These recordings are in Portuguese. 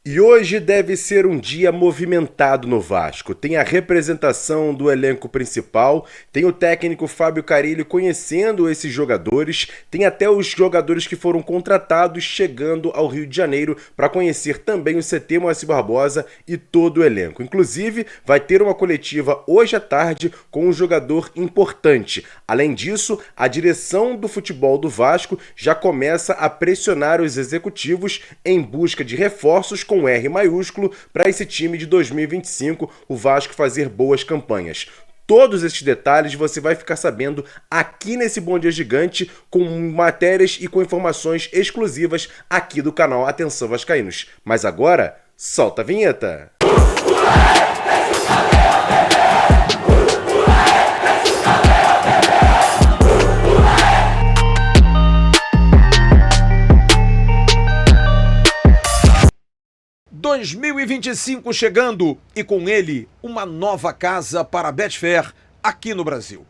E hoje deve ser um dia movimentado no Vasco. Tem a representação do elenco principal, tem o técnico Fábio Carille conhecendo esses jogadores, tem até os jogadores que foram contratados chegando ao Rio de Janeiro para conhecer também o CT Moacir Barbosa e todo o elenco. Inclusive, vai ter uma coletiva hoje à tarde com um jogador importante. Além disso, a direção do futebol do Vasco já começa a pressionar os executivos em busca de reforços com R maiúsculo para esse time de 2025, o Vasco fazer boas campanhas. Todos esses detalhes você vai ficar sabendo aqui nesse Bom Dia Gigante, com matérias e com informações exclusivas aqui do canal Atenção Vascaínos. Mas agora, solta a vinheta! 2025 chegando e com ele uma nova casa para a Betfair aqui no Brasil.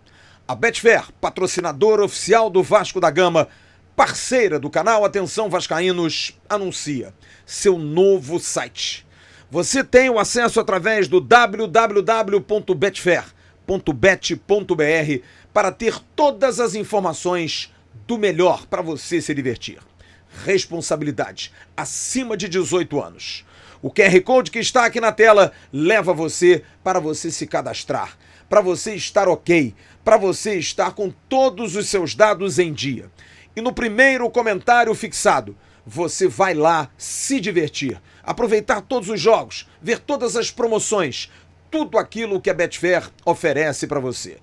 A Betfair, patrocinadora oficial do Vasco da Gama, parceira do canal Atenção Vascaínos, anuncia seu novo site. Você tem o acesso através do www.betfair.bet.br para ter todas as informações do melhor para você se divertir. Responsabilidade acima de 18 anos. O QR Code que está aqui na tela leva você para você se cadastrar, para você estar ok, para você estar com todos os seus dados em dia. E no primeiro comentário fixado, você vai lá se divertir, aproveitar todos os jogos, ver todas as promoções, tudo aquilo que a Betfair oferece para você.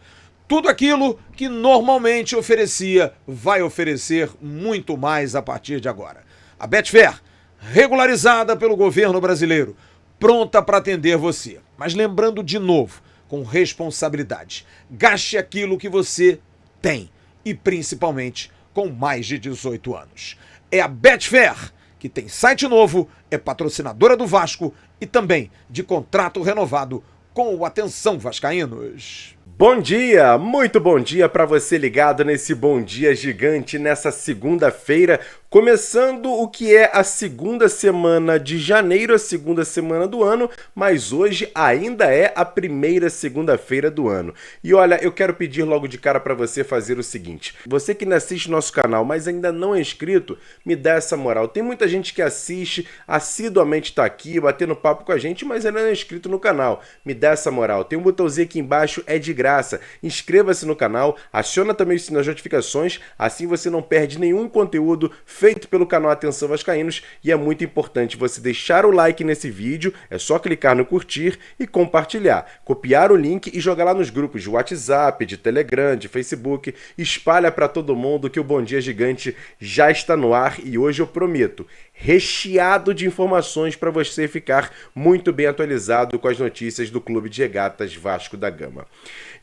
Tudo aquilo que normalmente oferecia, vai oferecer muito mais a partir de agora. A Betfair, regularizada pelo governo brasileiro, pronta para atender você. Mas lembrando de novo, com responsabilidade, gaste aquilo que você tem e principalmente com mais de 18 anos. É a Betfair, que tem site novo, é patrocinadora do Vasco e também de contrato renovado com o Atenção Vascaínos. Bom dia, muito bom dia para você ligado nesse Bom Dia Gigante nessa segunda-feira, começando o que é a segunda semana de janeiro, a segunda semana do ano, mas hoje ainda é a primeira segunda-feira do ano. E olha, eu quero pedir logo de cara para você fazer o seguinte: você que não assiste nosso canal, mas ainda não é inscrito, me dá essa moral. Tem muita gente que assiste, assiduamente tá aqui, batendo papo com a gente, mas ainda não é inscrito no canal. Me dá essa moral. Tem um botãozinho aqui embaixo, é de graça. Inscreva-se no canal, aciona também o sininho das notificações, assim você não perde nenhum conteúdo feito pelo canal Atenção Vascaínos. E é muito importante você deixar o like nesse vídeo, é só clicar no curtir e compartilhar, copiar o link e jogar lá nos grupos de WhatsApp, de Telegram, de Facebook, espalha para todo mundo que o Bom Dia Gigante já está no ar e hoje eu prometo, recheado de informações para você ficar muito bem atualizado com as notícias do Clube de Regatas Vasco da Gama.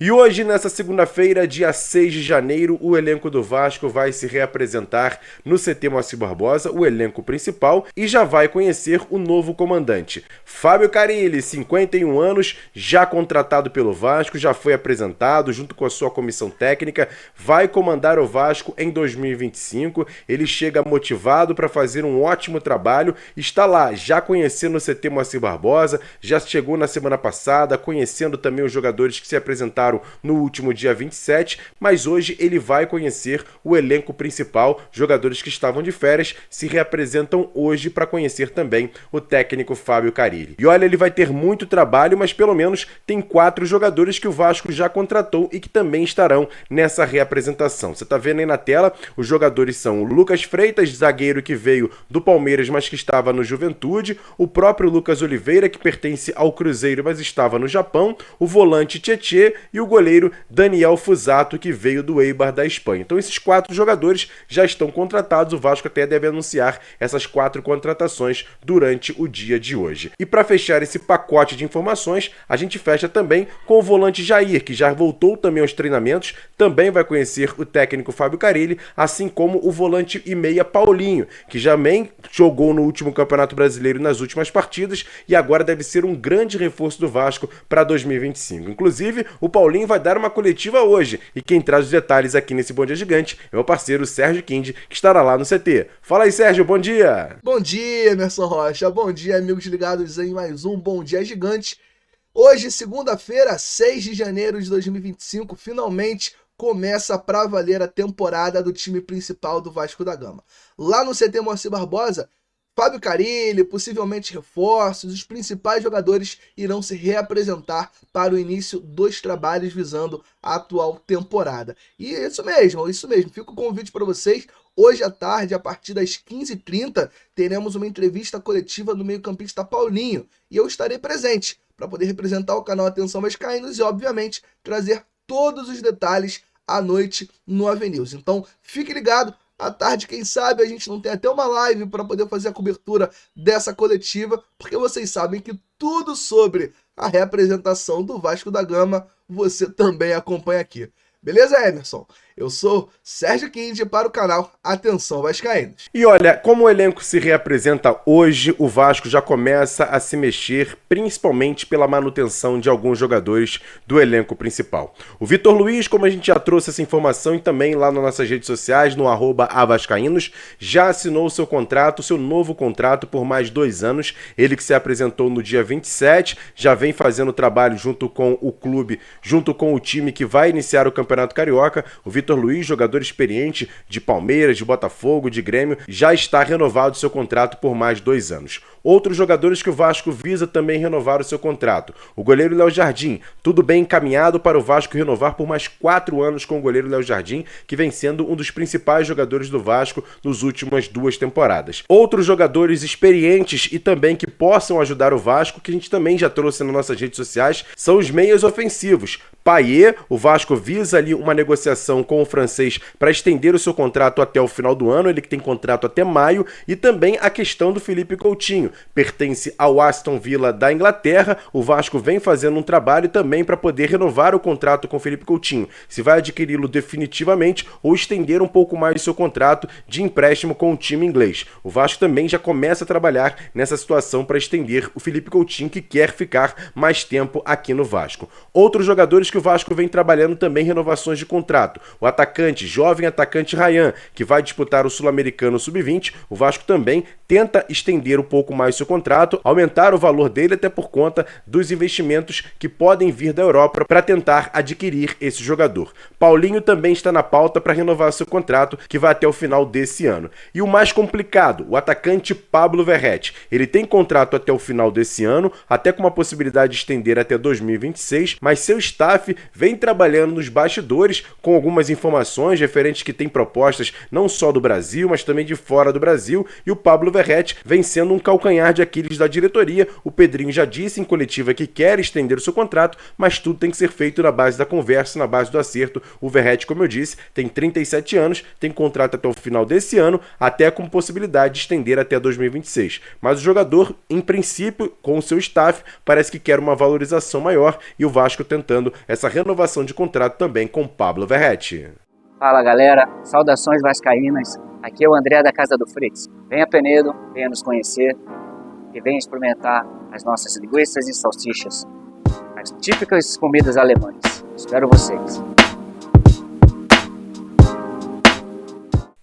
E hoje, nessa segunda-feira, dia 6 de janeiro, o elenco do Vasco vai se reapresentar no CT Moacir Barbosa, o elenco principal, e já vai conhecer o novo comandante. Fábio Carille, 51 anos, já contratado pelo Vasco, já foi apresentado junto com a sua comissão técnica, vai comandar o Vasco em 2025. Ele chega motivado para fazer um ótimo trabalho, está lá já conhecendo o CT Moacir Barbosa, já chegou na semana passada, conhecendo também os jogadores que se apresentaram no último dia 27, mas hoje ele vai conhecer o elenco principal, jogadores que estavam de férias se reapresentam hoje para conhecer também o técnico Fábio Carille. E olha, ele vai ter muito trabalho, mas pelo menos tem 4 jogadores que o Vasco já contratou e que também estarão nessa reapresentação. Você está vendo aí na tela, os jogadores são o Lucas Freitas, zagueiro que veio do Palmeiras, mas que estava no Juventude, o próprio Lucas Oliveira, que pertence ao Cruzeiro, mas estava no Japão, o volante Tietê e o goleiro Daniel Fusato, que veio do Eibar da Espanha. Então esses 4 jogadores já estão contratados, o Vasco até deve anunciar essas 4 contratações durante o dia de hoje. E para fechar esse pacote de informações, a gente fecha também com o volante Jair, que já voltou também aos treinamentos, também vai conhecer o técnico Fábio Carille, assim como o volante e meia Paulinho, que já também jogou no último Campeonato Brasileiro nas últimas partidas e agora deve ser um grande reforço do Vasco para 2025. Inclusive, o Paulinho Paulinho vai dar uma coletiva hoje. E quem traz os detalhes aqui nesse Bom Dia Gigante é meu parceiro Sérgio Kind, que estará lá no CT. Fala aí, Sérgio, bom dia! Bom dia, Emerson Rocha. Bom dia, amigos ligados em mais um Bom Dia Gigante. Hoje, segunda-feira, 6 de janeiro de 2025, finalmente começa pra valer a temporada do time principal do Vasco da Gama. Lá no CT Moacir Barbosa, Fábio Carille, possivelmente reforços, os principais jogadores irão se reapresentar para o início dos trabalhos visando a atual temporada. E isso mesmo. Fica o convite para vocês. Hoje à tarde, a partir das 15h30, teremos uma entrevista coletiva do meio-campista Paulinho. E eu estarei presente para poder representar o canal Atenção Vascaínos e, obviamente, trazer todos os detalhes à noite no Avenews. Então, fique ligado. À tarde, quem sabe, a gente não tem até uma live para poder fazer a cobertura dessa coletiva, porque vocês sabem que tudo sobre a reapresentação do Vasco da Gama você também acompanha aqui. Beleza, Emerson? Eu sou Sérgio Kind para o canal Atenção Vascaínos. E olha, como o elenco se reapresenta hoje, o Vasco já começa a se mexer, principalmente pela manutenção de alguns jogadores do elenco principal. O Vitor Luiz, como a gente já trouxe essa informação e também lá nas nossas redes sociais, no @avascaínos, já assinou o seu novo contrato por mais 2 anos. Ele que se apresentou no dia 27, já vem fazendo trabalho junto com o clube, junto com o time que vai iniciar o Campeonato Carioca. O Vitor Luiz, jogador experiente de Palmeiras, de Botafogo, de Grêmio, já está renovado seu contrato por mais 2 anos. Outros jogadores que o Vasco visa também renovar o seu contrato. O goleiro Léo Jardim, tudo bem encaminhado para o Vasco renovar por mais 4 anos com o goleiro Léo Jardim, que vem sendo um dos principais jogadores do Vasco nas últimas 2 temporadas. Outros jogadores experientes e também que possam ajudar o Vasco, que a gente também já trouxe nas nossas redes sociais, são os meias ofensivos. Payet, o Vasco visa ali uma negociação com o francês para estender o seu contrato até o final do ano, ele que tem contrato até maio, e também a questão do Felipe Coutinho, pertence ao Aston Villa da Inglaterra, o Vasco vem fazendo um trabalho também para poder renovar o contrato com o Felipe Coutinho, se vai adquiri-lo definitivamente ou estender um pouco mais o seu contrato de empréstimo com o time inglês. O Vasco também já começa a trabalhar nessa situação para estender o Felipe Coutinho, que quer ficar mais tempo aqui no Vasco. Outros jogadores que o Vasco vem trabalhando também renovações de contrato. O jovem atacante Ryan, que vai disputar o Sul-Americano Sub-20, o Vasco também tenta estender um pouco mais seu contrato, aumentar o valor dele até por conta dos investimentos que podem vir da Europa para tentar adquirir esse jogador. Paulinho também está na pauta para renovar seu contrato, que vai até o final desse ano. E o mais complicado, o atacante Pablo Verrete. Ele tem contrato até o final desse ano, até com uma possibilidade de estender até 2026, mas seu staff vem trabalhando nos bastidores com algumas informações referentes que tem propostas não só do Brasil, mas também de fora do Brasil, e o Pablo Verrete vem sendo um calcanhar de Aquiles da diretoria. O Pedrinho já disse em coletiva que quer estender o seu contrato, mas tudo tem que ser feito na base da conversa, na base do acerto. O Verrete, como eu disse, tem 37 anos, tem contrato até o final desse ano, até com possibilidade de estender até 2026. Mas o jogador, em princípio, com o seu staff, parece que quer uma valorização maior, e o Vasco tentando essa renovação de contrato também com Pablo Verrete. Fala galera, saudações vascaínas, aqui é o André da Casa do Fritz. Venha Penedo, venha nos conhecer e venha experimentar as nossas linguiças e salsichas, as típicas comidas alemãs. Espero vocês.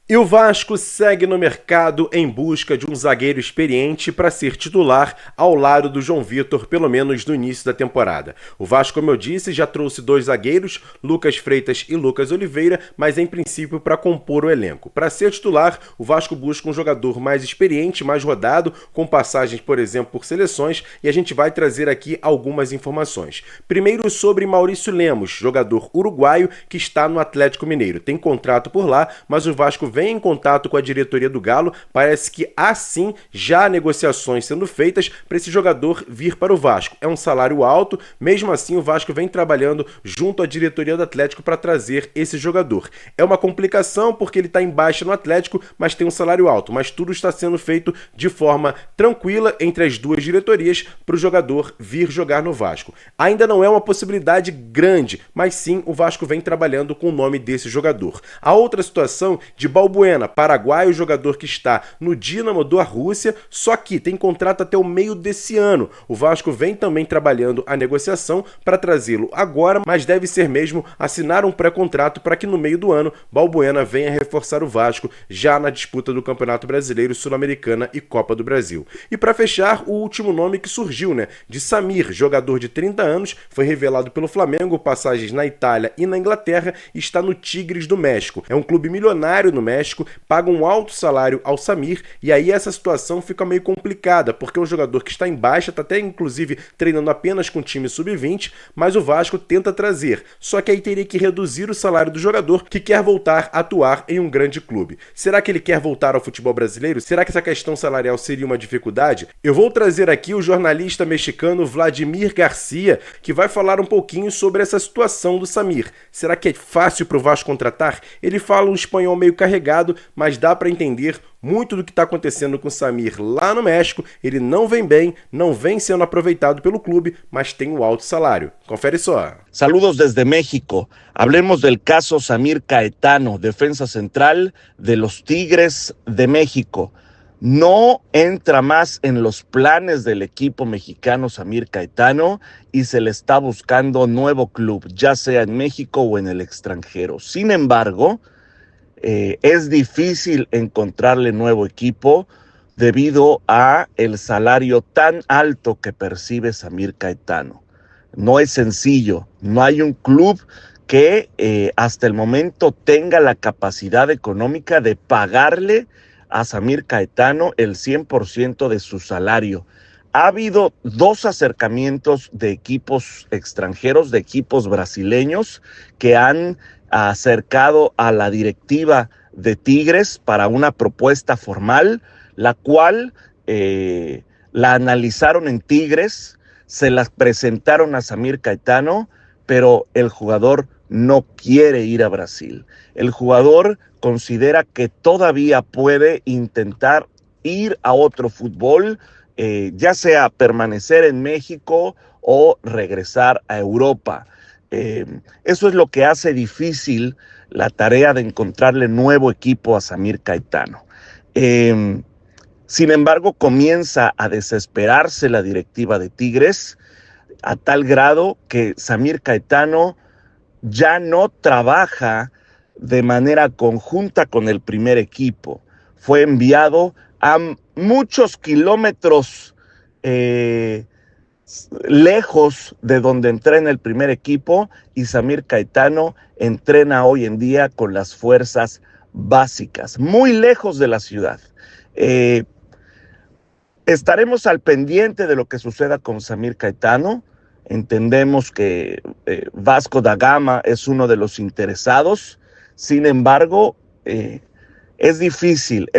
E o Vasco segue no mercado em busca de um zagueiro experiente para ser titular ao lado do João Vitor, pelo menos no início da temporada. O Vasco, como eu disse, já trouxe 2 zagueiros, Lucas Freitas e Lucas Oliveira, mas em princípio para compor o elenco. Para ser titular, o Vasco busca um jogador mais experiente, mais rodado, com passagens, por exemplo, por seleções, e a gente vai trazer aqui algumas informações. Primeiro sobre Maurício Lemos, jogador uruguaio que está no Atlético Mineiro. Tem contrato por lá, mas o Vasco vem em contato com a diretoria do Galo, parece que há sim já negociações sendo feitas para esse jogador vir para o Vasco. É um salário alto, mesmo assim o Vasco vem trabalhando junto à diretoria do Atlético para trazer esse jogador. É uma complicação porque ele está em baixa no Atlético, mas tem um salário alto, mas tudo está sendo feito de forma tranquila entre as duas diretorias para o jogador vir jogar no Vasco. Ainda não é uma possibilidade grande, mas sim o Vasco vem trabalhando com o nome desse jogador. A outra situação de Balbuena, paraguaio, jogador que está no Dínamo da Rússia, só que tem contrato até o meio desse ano. O Vasco vem também trabalhando a negociação para trazê-lo agora, mas deve ser mesmo assinar um pré-contrato para que no meio do ano Balbuena venha reforçar o Vasco já na disputa do Campeonato Brasileiro, Sul-Americana e Copa do Brasil. E para fechar, o último nome que surgiu, de Samir, jogador de 30 anos, foi revelado pelo Flamengo, passagens na Itália e na Inglaterra, e está no Tigres do México. É um clube milionário no México, paga um alto salário ao Samir, e aí essa situação fica meio complicada, porque é um jogador que está em baixa, está até inclusive treinando apenas com o time sub-20, mas o Vasco tenta trazer, só que aí teria que reduzir o salário do jogador que quer voltar a atuar em um grande clube. Será que ele quer voltar ao futebol brasileiro? Será que essa questão salarial seria uma dificuldade? Eu vou trazer aqui o jornalista mexicano Vladimir Garcia, que vai falar um pouquinho sobre essa situação do Samir. Será que é fácil para o Vasco contratar? Ele fala um espanhol meio carregado, mas dá para entender muito do que está acontecendo com o Samir lá no México. Ele não vem bem, não vem sendo aproveitado pelo clube, mas tem um alto salário. Confere só. Saludos desde México. Hablemos del caso Samir Caetano, defensa central de los Tigres de México. No entra más en los planes del equipo mexicano Samir Caetano y se le está buscando nuevo club, ya sea en México o en el extranjero. Sin embargo, es difícil encontrarle nuevo equipo debido a el salario tan alto que percibe Samir Caetano. No es sencillo, no hay un club que hasta el momento tenga la capacidad económica de pagarle a Samir Caetano el 100% de su salario. Ha habido 2 acercamientos de equipos extranjeros, de equipos brasileños, que han acercado a la directiva de Tigres para una propuesta formal, la cual la analizaron en Tigres, se las presentaron a Samir Caetano, pero el jugador no quiere ir a Brasil. El jugador considera que todavía puede intentar ir a otro fútbol, ya sea permanecer en México o regresar a Europa. Eso es lo que hace difícil la tarea de encontrarle nuevo equipo a Samir Caetano. Sin embargo, comienza a desesperarse la directiva de Tigres a tal grado que Samir Caetano ya no trabaja de manera conjunta con el primer equipo. Fue enviado a muchos kilómetros lejos de donde entrena el primer equipo, y Samir Caetano entrena hoy en día con las fuerzas básicas, muy lejos de la ciudad. Estaremos al pendiente de lo que suceda con Samir Caetano. Entendemos que Vasco da Gama es uno de los interesados. Sin embargo, es difícil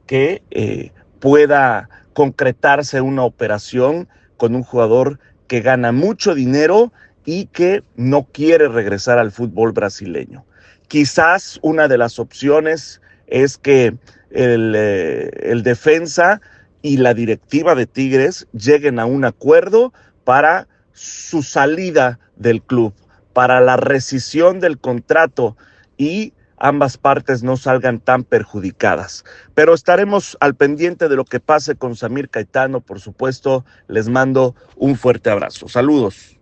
que pueda concretarse una operación con un jugador que gana mucho dinero y que no quiere regresar al fútbol brasileño. Quizás una de las opciones es que el defensa y la directiva de Tigres lleguen a un acuerdo para su salida del club, para la rescisión del contrato, y ambas partes no salgan tan perjudicadas. Pero estaremos al pendiente de lo que pase con Samir Caetano, por supuesto. Les mando um forte abraço. Saludos.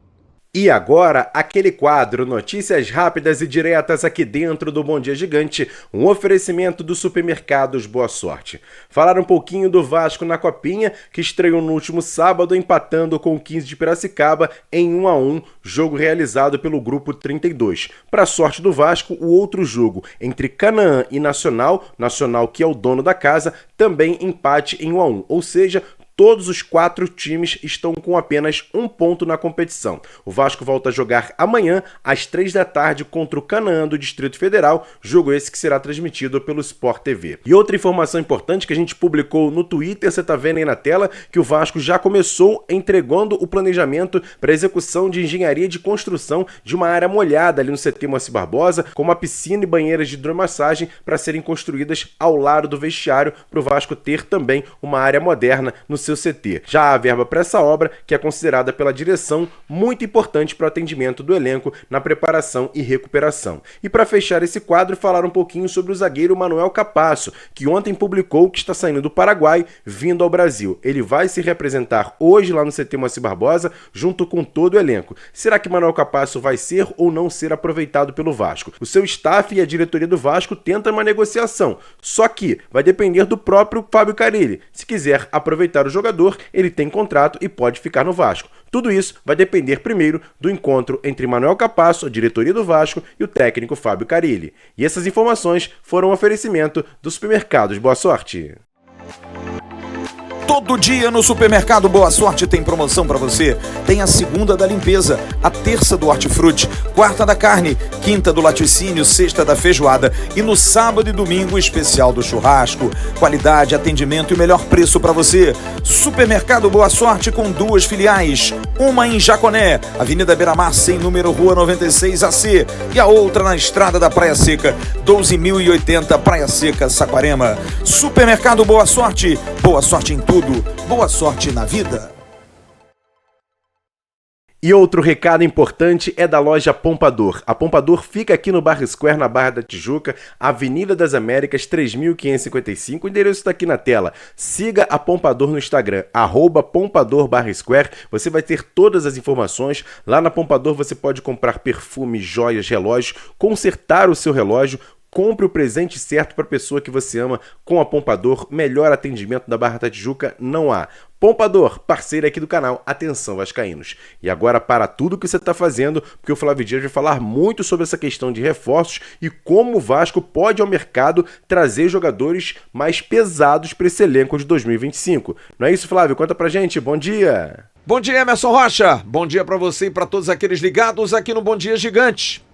E agora, aquele quadro Notícias Rápidas e Diretas aqui dentro do Bom Dia Gigante, um oferecimento do Supermercados Boa Sorte. Falar um pouquinho do Vasco na Copinha, que estreou no último sábado, empatando com o 15 de Piracicaba em 1-1, jogo realizado pelo Grupo 32. Para sorte do Vasco, o outro jogo entre Canaã e Nacional que é o dono da casa, também empate em 1-1, ou seja, todos os 4 times estão com apenas 1 ponto na competição. O Vasco volta a jogar amanhã, às 3 da tarde, contra o Canaã do Distrito Federal, jogo esse que será transmitido pelo Sport TV. E outra informação importante que a gente publicou no Twitter, você está vendo aí na tela, que o Vasco já começou entregando o planejamento para execução de engenharia de construção de uma área molhada ali no CT Moacir Barbosa, com uma piscina e banheiras de hidromassagem para serem construídas ao lado do vestiário, para o Vasco ter também uma área moderna no seu CT. Já a verba para essa obra, que é considerada pela direção muito importante para o atendimento do elenco na preparação e recuperação. E para fechar esse quadro, falar um pouquinho sobre o zagueiro Manuel Capasso, que ontem publicou que está saindo do Paraguai, vindo ao Brasil. Ele vai se representar hoje lá no CT Moacir Barbosa, junto com todo o elenco. Será que Manuel Capasso vai ser ou não ser aproveitado pelo Vasco? O seu staff e a diretoria do Vasco tentam uma negociação, só que vai depender do próprio Fábio Carille. Se quiser aproveitar o jogador, ele tem contrato e pode ficar no Vasco. Tudo isso vai depender primeiro do encontro entre Manuel Capasso, a diretoria do Vasco, e o técnico Fábio Carille. E essas informações foram um oferecimento dos supermercados Boa Sorte. Todo dia no Supermercado Boa Sorte tem promoção para você. Tem a segunda da limpeza, a terça do hortifruti, quarta da carne, quinta do laticínio, sexta da feijoada e no sábado e domingo o especial do churrasco. Qualidade, atendimento e melhor preço para você. Supermercado Boa Sorte com 2 filiais. Uma em Jaconé, Avenida Beira-Mar, sem número, Rua 96 AC. E a outra na Estrada da Praia Seca, 12.080, Praia Seca, Saquarema. Supermercado Boa Sorte em tudo. Boa sorte na vida. E outro recado importante é da loja Pompador. A Pompador fica aqui no Barra Square, na Barra da Tijuca, Avenida das Américas, 3.555. O endereço está aqui na tela. Siga a Pompador no Instagram, @PompadorBarraSquare. Você vai ter todas as informações. Lá na Pompador você pode comprar perfumes, joias, relógios, consertar o seu relógio. Compre o presente certo para a pessoa que você ama com a Pompador. Melhor atendimento da Barra da Tijuca não há. Pompador, parceiro aqui do canal. Atenção, vascaínos. E agora para tudo que você está fazendo, porque o Flávio Dias vai falar muito sobre essa questão de reforços e como o Vasco pode ao mercado trazer jogadores mais pesados para esse elenco de 2025. Não é isso, Flávio? Conta pra gente. Bom dia. Bom dia, Emerson Rocha. Bom dia para você e para todos aqueles ligados aqui no Bom Dia Gigante.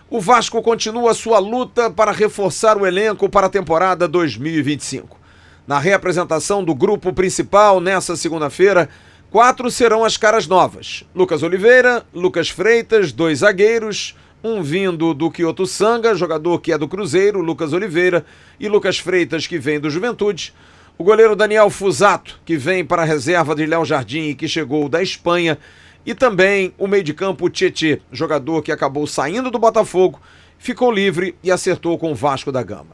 O Vasco continua sua luta para reforçar o elenco para a temporada 2025. Na reapresentação do grupo principal nessa segunda-feira, 4 serão as caras novas. Lucas Oliveira, Lucas Freitas, 2 zagueiros, um vindo do Kyoto Sanga, jogador que é do Cruzeiro, Lucas Oliveira, e Lucas Freitas, que vem do Juventude. O goleiro Daniel Fusato, que vem para a reserva de Léo Jardim e que chegou da Espanha. E também o meio de campo Tietê, jogador que acabou saindo do Botafogo, ficou livre e acertou com o Vasco da Gama.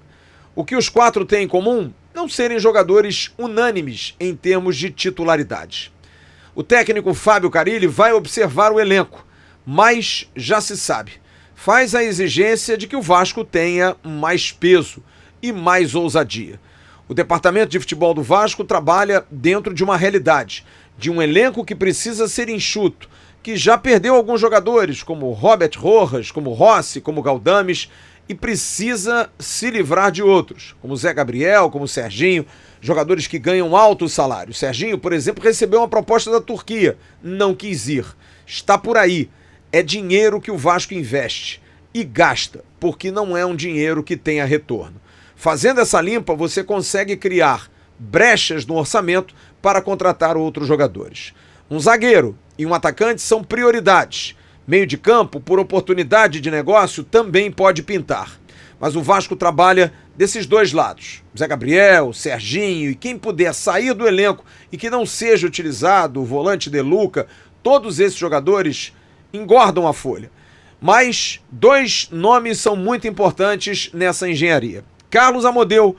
O que os 4 têm em comum? Não serem jogadores unânimes em termos de titularidade. O técnico Fábio Carille vai observar o elenco, mas já se sabe, faz a exigência de que o Vasco tenha mais peso e mais ousadia. O departamento de futebol do Vasco trabalha dentro de uma realidade, de um elenco que precisa ser enxuto, que já perdeu alguns jogadores, como Robert Rojas, como Rossi, como Galdames, e precisa se livrar de outros, como Zé Gabriel, como Serginho, jogadores que ganham altos salários. Serginho, por exemplo, recebeu uma proposta da Turquia, não quis ir. Está por aí. É dinheiro que o Vasco investe e gasta, porque não é um dinheiro que tenha retorno. Fazendo essa limpa, você consegue criar brechas no orçamento para contratar outros jogadores. Um zagueiro e um atacante são prioridades. Meio de campo, por oportunidade de negócio, também pode pintar. Mas o Vasco trabalha desses dois lados. Zé Gabriel, Serginho e quem puder sair do elenco e que não seja utilizado, o volante De Luca, todos esses jogadores engordam a folha. Mas 2 nomes são muito importantes nessa engenharia. Carlos Amodeu,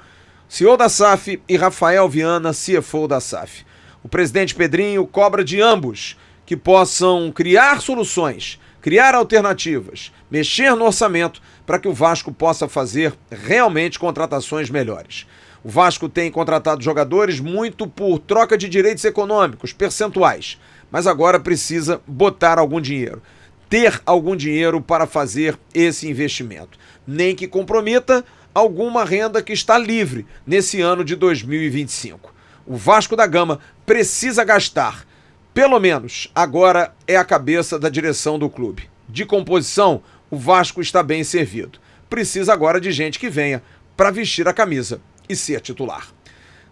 CEO da SAF, e Rafael Viana, CFO da SAF. O presidente Pedrinho cobra de ambos que possam criar soluções, criar alternativas, mexer no orçamento para que o Vasco possa fazer realmente contratações melhores. O Vasco tem contratado jogadores muito por troca de direitos econômicos, percentuais, mas agora precisa botar algum dinheiro, ter algum dinheiro para fazer esse investimento, nem que comprometa alguma renda que está livre nesse ano de 2025. O Vasco da Gama precisa gastar. Pelo menos agora é a cabeça da direção do clube. De composição, o Vasco está bem servido. Precisa agora de gente que venha para vestir a camisa e ser titular.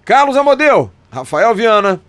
Carlos Amodeu, Rafael Viana,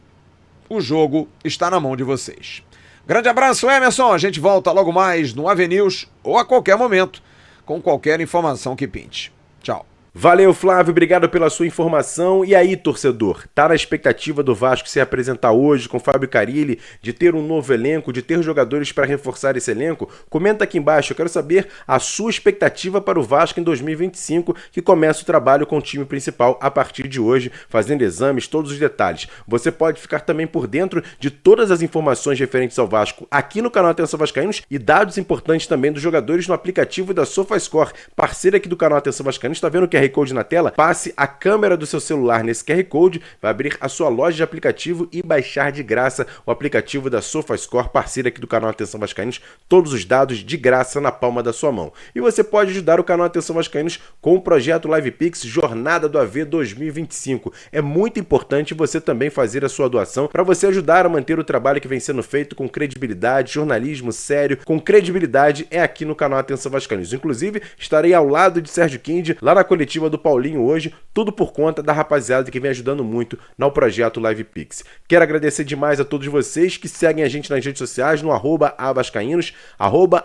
o jogo está na mão de vocês. Grande abraço, Emerson. A gente volta logo mais no AVNews ou a qualquer momento com qualquer informação que pinte. Tchau. Valeu, Flávio, obrigado pela sua informação. E aí, torcedor, tá na expectativa do Vasco se apresentar hoje com Fábio Carille, de ter um novo elenco, de ter jogadores para reforçar esse elenco? Comenta aqui embaixo, eu quero saber a sua expectativa para o Vasco em 2025, que começa o trabalho com o time principal a partir de hoje, fazendo exames, todos os detalhes. Você pode ficar também por dentro de todas as informações referentes ao Vasco aqui no canal Atenção Vascaínos e dados importantes também dos jogadores no aplicativo da SofaScore, parceira aqui do canal Atenção Vascaínos. Está vendo o QR Code na tela? Passe a câmera do seu celular nesse QR Code, vai abrir a sua loja de aplicativo e baixar de graça o aplicativo da SofaScore, parceira aqui do canal Atenção Vascaínos, todos os dados de graça na palma da sua mão. E você pode ajudar o canal Atenção Vascaínos com o projeto LivePix Jornada do AV 2025. É muito importante você também fazer a sua doação para você ajudar a manter o trabalho que vem sendo feito com credibilidade, jornalismo sério, com credibilidade, é aqui no canal Atenção Vascaínos. Inclusive, estarei ao lado de Sérgio Kind, lá na coletiva do Paulinho hoje, tudo por conta da rapaziada que vem ajudando muito no projeto LivePix. Quero agradecer demais a todos vocês que seguem a gente nas redes sociais, no @avascaínos,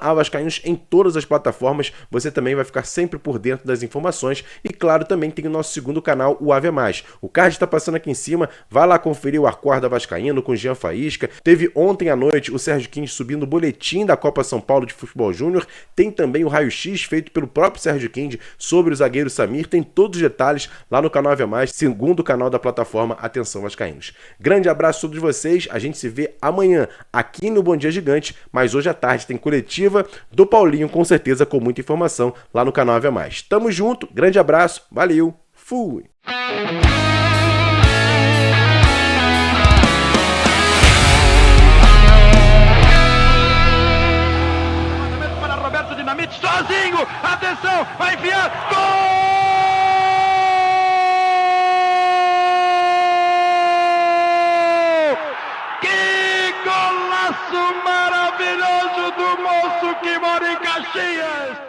@avascaínos em todas as plataformas. Você também vai ficar sempre por dentro das informações e, claro, também tem o nosso segundo canal, o Ave Mais. O card está passando aqui em cima, vai lá conferir o Acorda Vascaíno com Jean Faísca. Teve ontem à noite o Sérgio Kind subindo o boletim da Copa São Paulo de Futebol Júnior. Tem também o raio-x feito pelo próprio Sérgio Kind sobre o zagueiro Samir. Tem todos os detalhes lá no canal Ave Mais, segundo canal da plataforma Atenção Vascaínos. Grande abraço a todos vocês, a gente se vê amanhã aqui no Bom Dia Gigante, mas hoje à tarde tem coletiva do Paulinho, com certeza com muita informação lá no canal Ave Mais. Tamo junto, grande abraço, valeu, fui! Sozinho, atenção, vai enfiar, gol! Que golaço maravilhoso do moço que mora em Caxias!